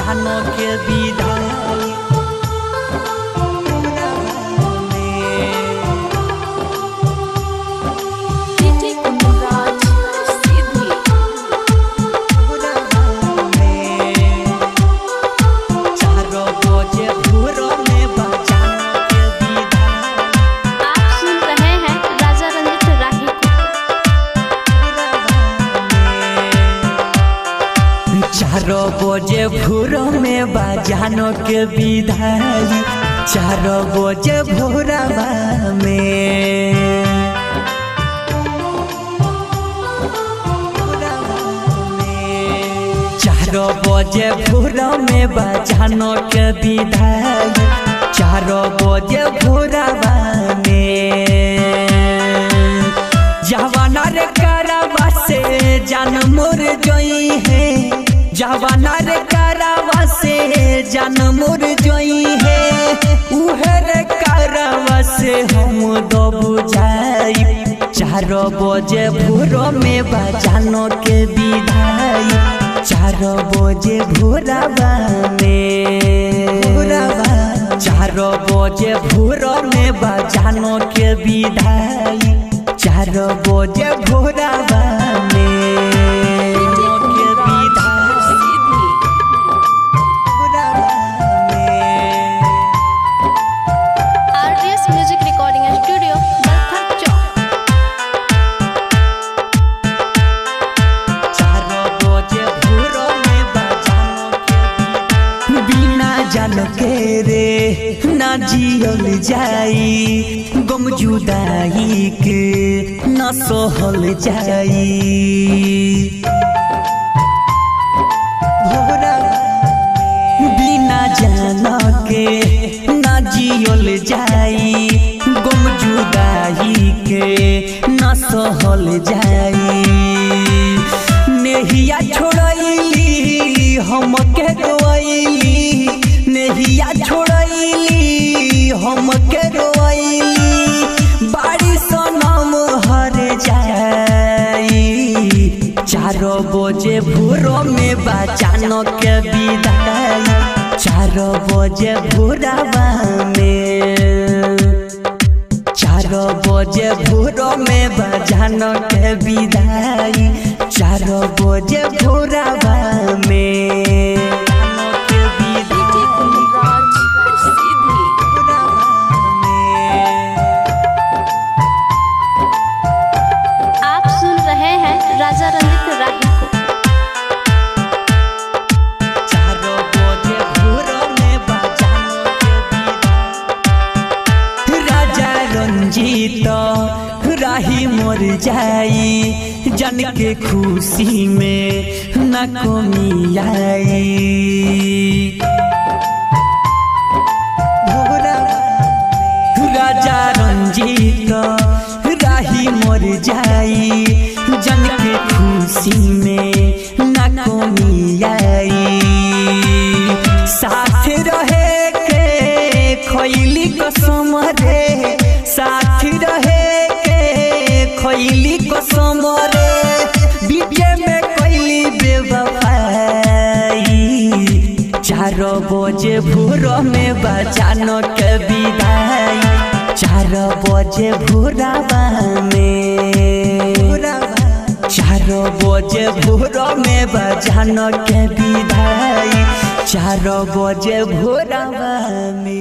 बजानो के विदाई बजे भोर में बजानो के विदाई 4 बजे भोरवा में 4 बजे भोर में बजानो के विदाई 4 बजे भोरवा में जवाना रे करवा से जान मोर जोई है जवाना रे करवा से जान मोर जोई है उहर करवा से हम दब जाई 4 बजे भोर में बजानो के विदाई 4 बजे भोरवा में 4 बजे भोर में बजानो के विदाई 4 बजे भोरवा में के रे ना जियल जाई गम जुदाई के ना सहल जाई बिना जाना के ना जियल जाई गम जुदाई के ना सहल जाई नेहिया छोड़ैली हम के रोइली नेहिया छोड़ैली हम के रोइली बाड़ी सनम हर जाई 4 बजे भोर में बजानो के विदाई 4 बजे भोरवा में 4 बजे भोर में बजानो के विदाई 4 बजे भोरवा में राजा रंजित राही को 4 बजे भोर में बजानो के राजा रंजित राही मर जाई जन के खुशी में न कमी आई राजा रंजित राही मर जाई जन के खुशी में न कमी आई साथ रहे के खैली कसम रे साथ रहे के खैली कसम रे बीचे में कैली बेवफाई 4 बजे भोर में बजानो के विदाई 4 बजे भोरवा में 4 बजे भोर में बजानो के विदाई 4 बजे भोरवा में।